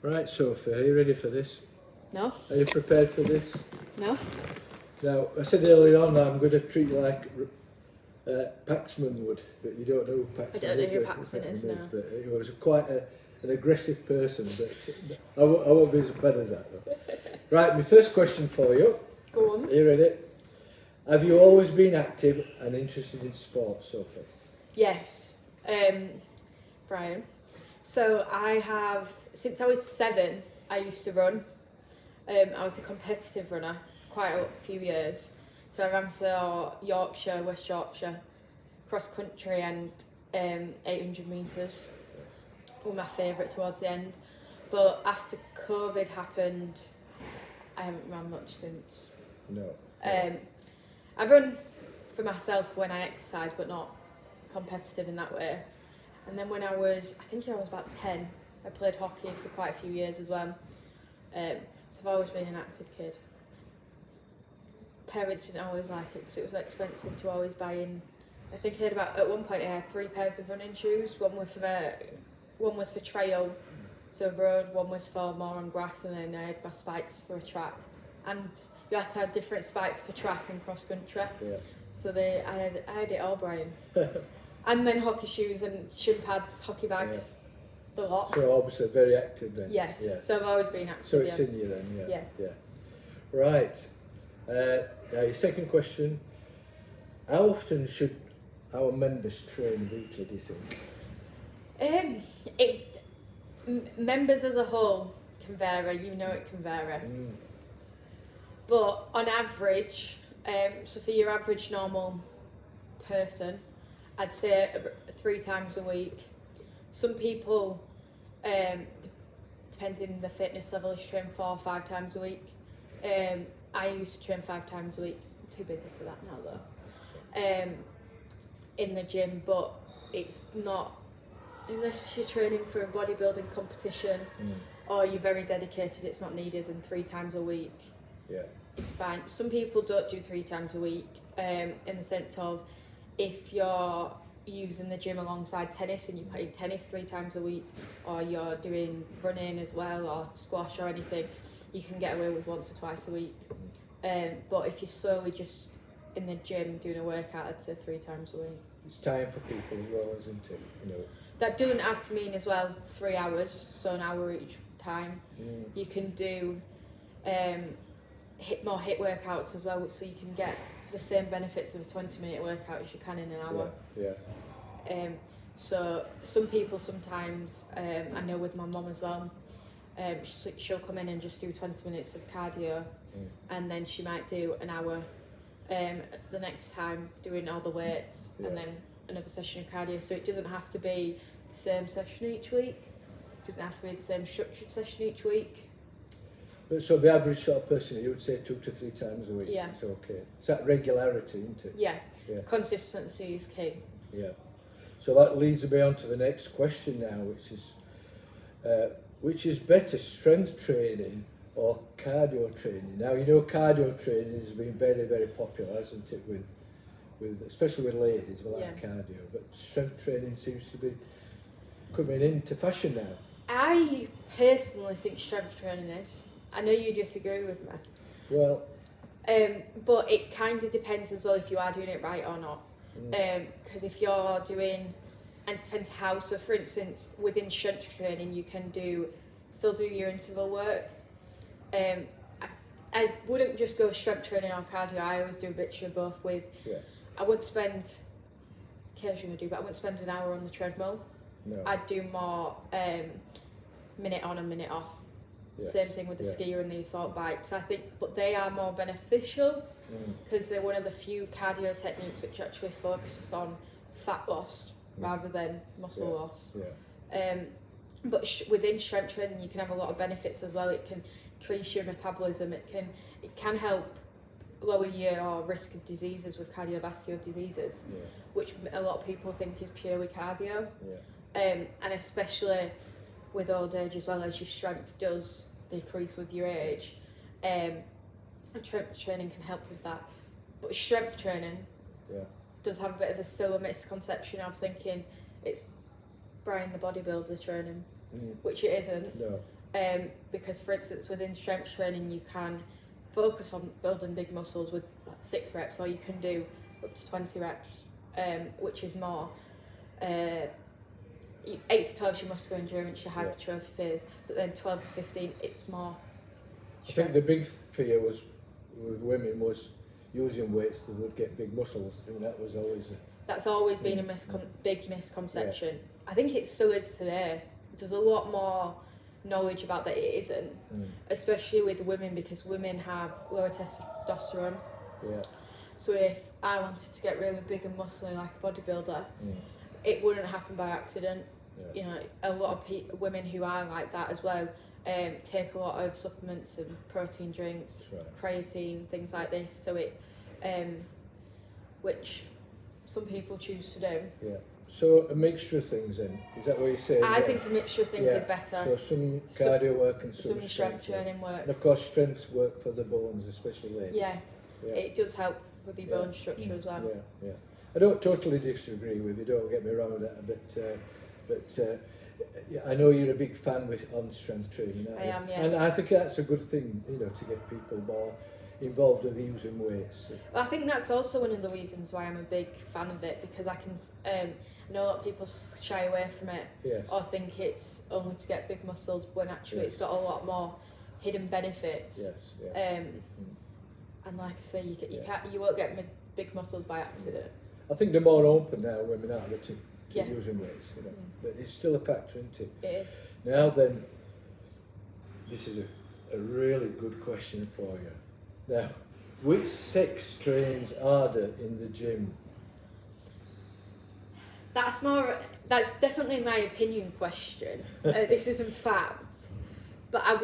Right, Sophie, are you ready for this? No. Are you prepared for this? No. Now, I said earlier on I'm going to treat you like Paxman would, but you don't know who Paxman is. I don't know who Paxman is, no. But he was quite an aggressive person, but I won't be as bad as that though. Right, my first question for you. Go on. Are you ready? Have you always been active and interested in sports, Sophie? Yes. Brian. So I have, since I was 7, I used to run. I was a competitive runner quite a few years. So I ran for Yorkshire, West Yorkshire, cross country and 800 metres were my favourite towards the end. But after COVID happened, I haven't run much since. No. I run for myself when I exercise, but not competitive in that way. And then when I was about 10, I played hockey for quite a few years as well. So I've always been an active kid. Parents didn't always like it because it was expensive to always buy in. I think I had at one point I had 3 pairs of running shoes. One was for trail, so road. One was for more on grass, and then I had my spikes for a track. And you had to have different spikes for track and cross country. Yeah. So I had it all, Brian. And then hockey shoes and shin pads, hockey bags, the lot. So obviously very active then. Yes. Yeah. So I've always been active. So it's in you then, yeah. Yeah. Right. Now your second question. How often should our members train weekly, do you think? Members as a whole can vary, it can vary. But on average, so for your average normal person, I'd say 3 times a week. Some people, depending the fitness level, is train 4 or 5 times a week. I used to train 5 times a week. I'm too busy for that now though. In the gym, but it's not, unless you're training for a bodybuilding competition or you're very dedicated, it's not needed, and 3 times a week it's fine. Some people don't do 3 times a week, in the sense of if you're using the gym alongside tennis and you're playing tennis 3 times a week, or you're doing running as well or squash or anything, you can get away with once or twice a week. But if you're solely just in the gym doing a workout, I'd say 3 times a week. It's time for people as well, isn't it? That doesn't have to mean as well 3 hours, so an hour each time. You can do more hit workouts as well, so you can get the same benefits of a 20-minute workout as you can in an hour. So some people sometimes, I know with my mum as well, she'll come in and just do 20 minutes of cardio, and then she might do an hour the next time doing all the weights, and then another session of cardio. So it doesn't have to be the same session each week. It doesn't have to be the same structured session each week. But so the average sort of person, you would say 2 to 3 times a week. Yeah. It's okay. It's that regularity, isn't it? Yeah. Consistency is key. Yeah. So that leads me on to the next question now, which is better, strength training or cardio training? Now, cardio training has been very, very popular, hasn't it, with especially with ladies who like cardio, but strength training seems to be coming into fashion now. I personally think strength training is. I know you disagree with me. Well, but it kind of depends as well if you are doing it right or not. Because if you're doing, and it depends how. So for instance, within strength training, you can still do your interval work. I wouldn't just go strength training or cardio. I always do a mixture of both. I wouldn't spend, occasionally but I wouldn't spend an hour on the treadmill. No. I'd do more minute on and minute off. Same thing with the skier and the assault bikes. I think, but they are more beneficial because they're one of the few cardio techniques which actually focuses on fat loss rather than muscle loss. But within strength training, you can have a lot of benefits as well. It can increase your metabolism. It can help lower your risk of diseases with cardiovascular diseases, which a lot of people think is purely cardio. And especially with old age as well, as your strength does decrease with your age, and strength training can help with that. But strength training does have a bit of a misconception of thinking it's Brian the bodybuilder training, which it isn't. No. because for instance within strength training you can focus on building big muscles with like 6 reps, or you can do up to 20 reps, which is more 8 to 12 is your muscular endurance, your hypertrophy phase, but then 12 to 15 it's more strength. I think the big fear was with women was using weights that would get big muscles. I think that was always that's always been a big misconception. I think it still is today. There's a lot more knowledge about that it isn't, especially with women, because women have lower testosterone. Yeah. So if I wanted to get really big and muscly like a bodybuilder, it wouldn't happen by accident. Yeah. You know, a lot of women who are like that as well take a lot of supplements and protein drinks, creatine, things like this. So it, which some people choose to do. Yeah. So a mixture of things then, is that what you're saying? I think a mixture of things is better. So some cardio work and some strength training work. And of course strength work for the bones, especially ladies. Yeah. It does help with your bone structure as well. Yeah. I don't totally disagree with you, don't get me wrong with that, but I know you're a big fan on strength training, aren't you? I am, yeah. And I think that's a good thing, you know, to get people more involved in using weights. Well, I think that's also one of the reasons why I'm a big fan of it, because I can I know a lot of people shy away from it, or think it's only to get big muscles, when actually it's got a lot more hidden benefits. And like I say, you won't get big muscles by accident. I think they're more open now, women are, to using weights, you know. But it's still a factor, isn't it? It is. Now then, this is a really good question for you. Now, which sex trains harder in the gym? That's definitely my opinion question. This isn't fact, but I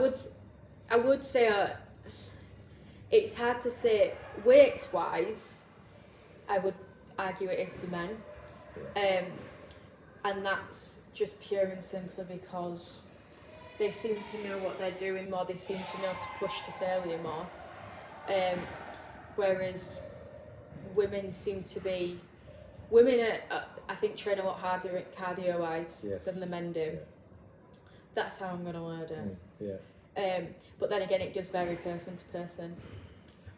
would say it's hard to say weights wise. I would argue it is the men, and that's just pure and simply because they seem to know what they're doing more. They seem to know to push to failure more. Whereas women I think train a lot harder at cardio wise than the men do. That's how I'm going to word it. But then again, it does vary person to person.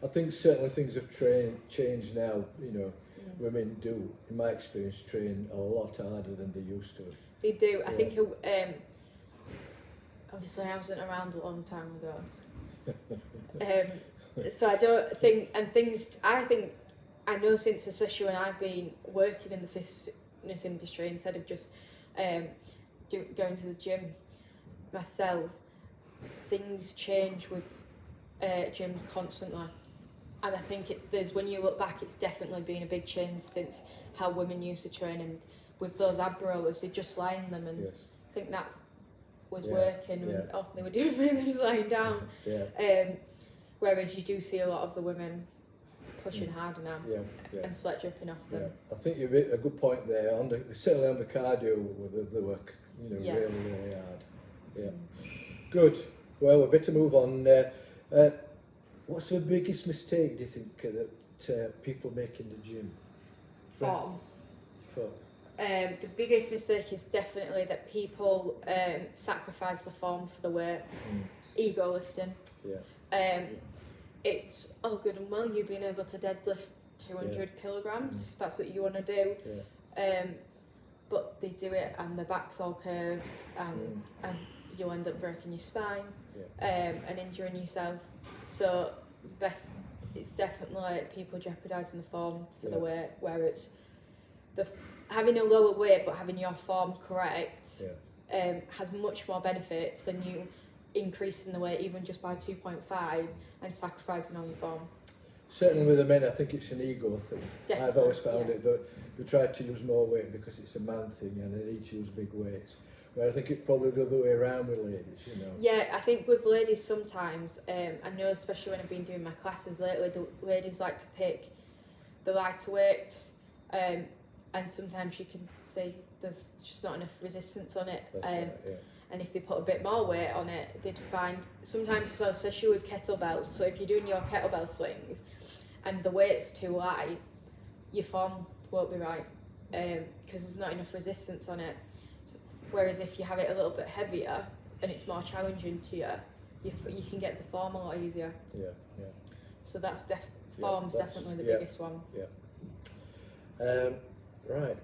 I think certainly things have changed now, you know. Women do, in my experience, train a lot harder than they used to. They do. I think obviously I wasn't around a long time ago. So I don't think, I know since, especially when I've been working in the fitness industry instead of just going to the gym myself, things change with gyms constantly. And I think when you look back, it's definitely been a big change since how women used to train, and with those ab rollers, they just lie in them, and I think that was working, and often they were doing really just lying down. Whereas you do see a lot of the women pushing harder now and sweat dripping off them. I think you made a good point there. Certainly on the cardio, with the work, you know, really, really hard. Good. Well, we better move on. What's the biggest mistake, do you think, that people make in the gym? Form. The biggest mistake is definitely that people sacrifice the form for the weight. Ego lifting. It's all good and well you being able to deadlift 200 kilograms if that's what you want to do, but they do it and the back's all curved, and you'll end up breaking your spine and injuring yourself. So it's definitely people jeopardising the form for the weight, where it's having a lower weight but having your form correct has much more benefits than you increasing the weight even just by 2.5 and sacrificing on your form. Certainly with the men, I think it's an ego thing. Definitely, I've always found it that they try to use more weight because it's a man thing and they need to use big weights. Where I think it's probably the other way around with ladies, you know. Yeah, I think with ladies sometimes, I know especially when I've been doing my classes lately, the ladies like to pick the lighter weights, and sometimes you can see there's just not enough resistance on it. And if they put a bit more weight on it, they'd find sometimes as well, especially with kettlebells. So if you're doing your kettlebell swings and the weight's too light, your form won't be right because there's not enough resistance on it. Whereas if you have it a little bit heavier, and it's more challenging to you, you can get the form a lot easier. Yeah. So that's form's definitely the biggest one. Yeah. Right.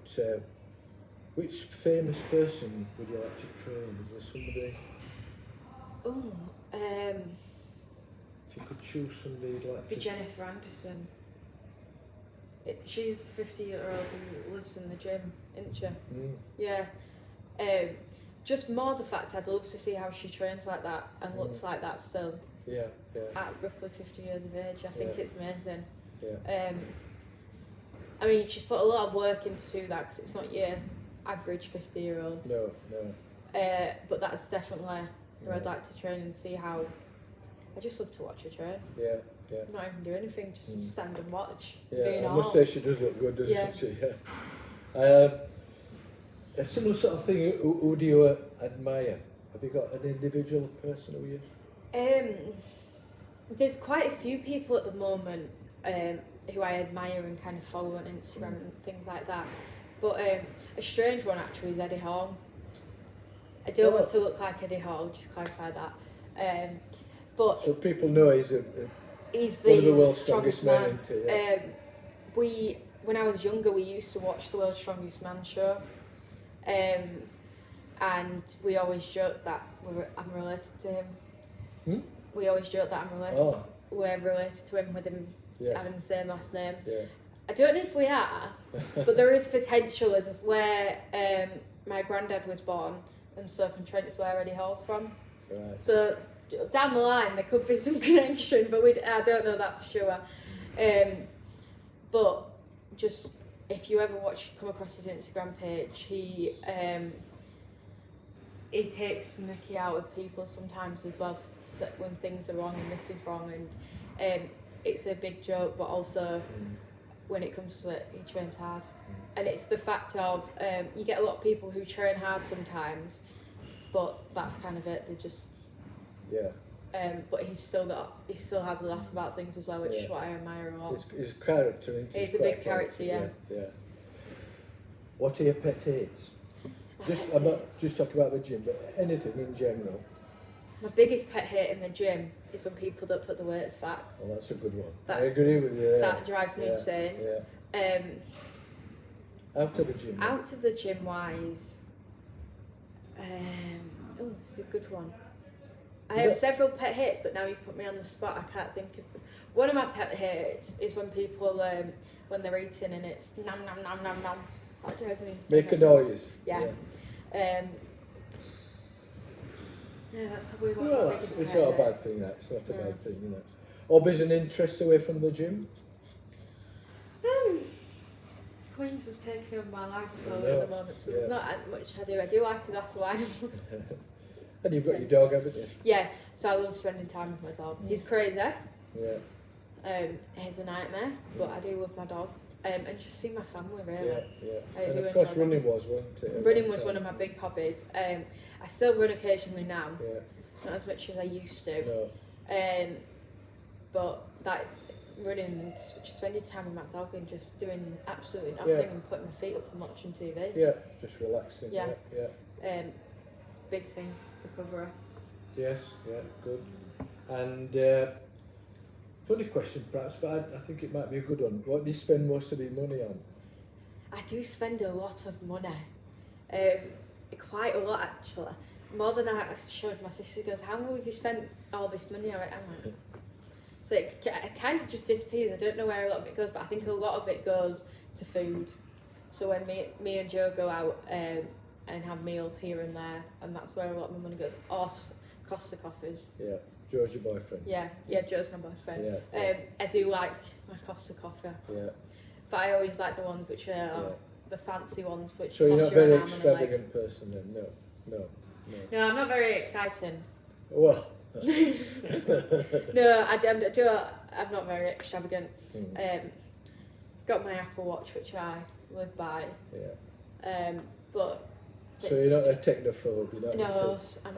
Which famous person would you like to train? Is there somebody? If you could choose somebody you'd like to... Jennifer Anderson. She's a 50-year-old who lives in the gym, isn't she? Yeah. Just more the fact I'd love to see how she trains like that and looks like that still. Yeah. At roughly 50 years of age. I think it's amazing. Yeah. I mean, she's put a lot of work into do that because it's not your average 50-year-old. No. But that's definitely where I'd like to train and see how. I just love to watch her train. Yeah. Not even do anything, just stand and watch. Yeah, I must say she does look good, doesn't she? Yeah. A similar sort of thing. Who do you admire? Have you got an individual person who you? There's quite a few people at the moment who I admire and kind of follow on Instagram and things like that. But a strange one actually is Eddie Hall. I don't want to look like Eddie Hall, just clarify that. But so people know he's one of the world's strongest men. When I was younger, we used to watch the World's Strongest Man show, and we always joked that I'm related to him. We always joke that I'm related. We're related to him with him having the same last name. Yeah. I don't know if we are, but there is potential as where my granddad was born, and Stoke-on-Trent is where Eddie Hall's from. Right. So down the line there could be some connection, but I don't know that for sure. But just if you ever come across his Instagram page, he takes mickey out of people sometimes as well when things are wrong and this is wrong, and it's a big joke, but also when it comes to it, he trains hard. And it's the fact of you get a lot of people who train hard sometimes, but that's kind of it. They just but he still has a laugh about things as well, which is what I admire a lot. His character, he's a big character, yeah. What are your pet hates? I'm not just talking about the gym, but anything in general. My biggest pet hate in the gym is when people don't put the weights back. Well, that's a good one. I agree with you. That drives me insane. Out of the gym. Out of the gym wise. This is a good one. I have several pet hates, but now you've put me on the spot. I can't think of them. One of my pet hates is when people when they're eating and it's nom nom nom nom nom. That drives me. Make a noise. Yeah. Yeah, that's probably one of the biggest. It's not a bad thing. It's not a bad thing, you know. Hobbies and interests away from the gym. Queen's was taking over my life slowly at the moment, so there's not much I do. I do like a glass of wine. And you've got your dog, haven't you? Yeah, so I love spending time with my dog. He's crazy. Yeah. He's a nightmare, but I do love my dog. And just see my family, really. Yeah. And of course running was, wasn't it? Running was one of my big hobbies. I still run occasionally now. Yeah. Not as much as I used to. No. But that running and just spending time with my dog and just doing absolutely nothing and putting my feet up and watching TV. Yeah, just relaxing. Yeah. Yeah. Big thing, recovery. Yes, good. And funny question perhaps, but I think it might be a good one. What do you spend most of your money on? I do spend a lot of money. Quite a lot actually. More than I showed my sister. Goes, how much have you spent all this money on? I'm like, so it kind of just disappears. I don't know where a lot of it goes, but I think a lot of it goes to food. So when me and Joe go out and have meals here and there, and that's where a lot of my money goes. Or Costa coffees. Yeah, Joe's your boyfriend. Yeah, Joe's my boyfriend. Yeah. I do like my Costa coffee. Yeah. But I always like the ones which are the fancy ones, which. So you're not a very extravagant person then? No. No, I'm not very exciting. Well. No, I'm not very extravagant. Got my Apple Watch, which I live by. Yeah. But. So you're not a technophobe? I'm not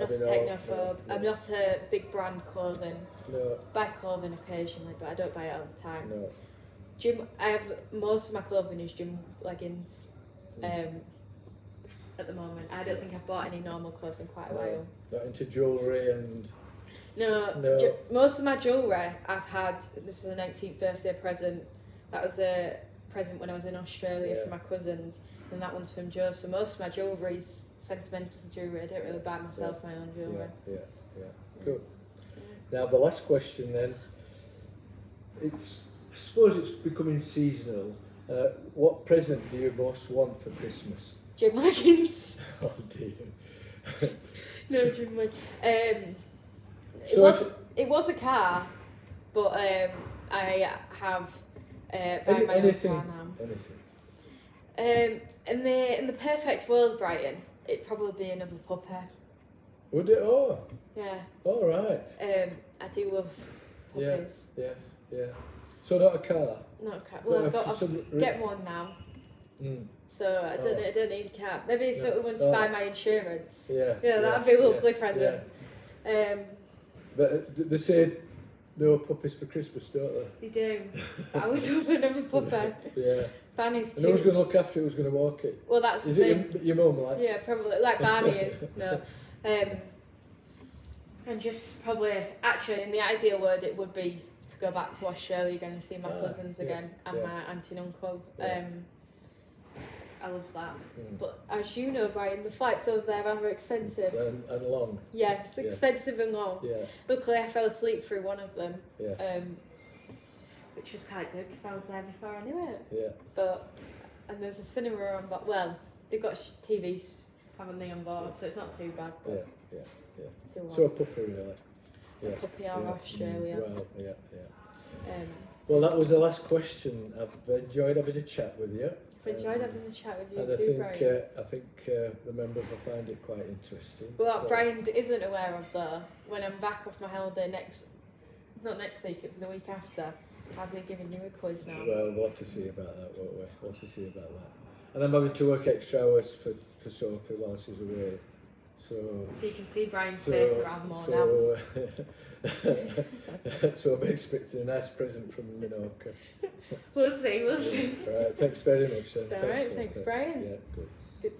a technophobe. I'm not a big brand clothing. No. Buy clothing occasionally, but I don't buy it all the time. No. Gym. Most of my clothing is gym leggings. at the moment. I don't think I've bought any normal clothes in quite a while. Not into jewellery and... No. Most of my jewellery I've had, this is a 19th birthday present. That was a present when I was in Australia from my cousins, and that one's from Joe. So most of my jewellery's sentimental jewellery. I don't really buy myself my own jewellery. Yeah. Cool. Now the last question then. I suppose it's becoming seasonal. What present do you most want for Christmas? Gym leggings. Oh dear. No gym leggings. It was a car, but I have buying my own car now. Anything. In the perfect world, Brian, it'd probably be another puppy. Would it? Oh. Yeah. All right. I do love puppies. Yeah. So not a car. Not a car. Well, I'll get one now. So I don't need a car. Maybe someone to buy my insurance. Yeah. That'd be a lovely present. Yeah. But they say no puppies for Christmas, don't they? They do. I would love another puppy. Yeah. Barney's too. And who's going to look after it? Who's going to walk it? Well, that's is the it thing. your mum, like? Yeah, probably. Like Barney is. No. And just probably, actually, in the ideal world, it would be to go back to Australia again and see my cousins again and my auntie and uncle. I love that. But as you know, Brian, the flights over there are expensive. And long. Yes, expensive and long. Yeah. Luckily, I fell asleep through one of them. Yes. Which was quite good because I was there before I knew it. Yeah. And there's a cinema on board. Well, they've got TVs, haven't they, on board, so it's not too bad. But Yeah. Too long. So a puppy, really. A puppy or Australia. Well, yeah. Well, that was the last question. I've enjoyed having a chat with you. I've enjoyed having a chat with you and too, Brian. I think the members will find it quite interesting. But what Brian isn't aware of, though, when I'm back off my holiday not next week, it was the week after, I'll be giving you a quiz now. Well, we'll have to see about that, won't we? We'll have to see about that. And I'm having to work extra hours for Sophie while she's away. So you can see Brian's face around more now. So I'm expecting a nice present from Minorca. We'll see. Right, thanks very much then. It's alright, thanks Brian. Yeah, good.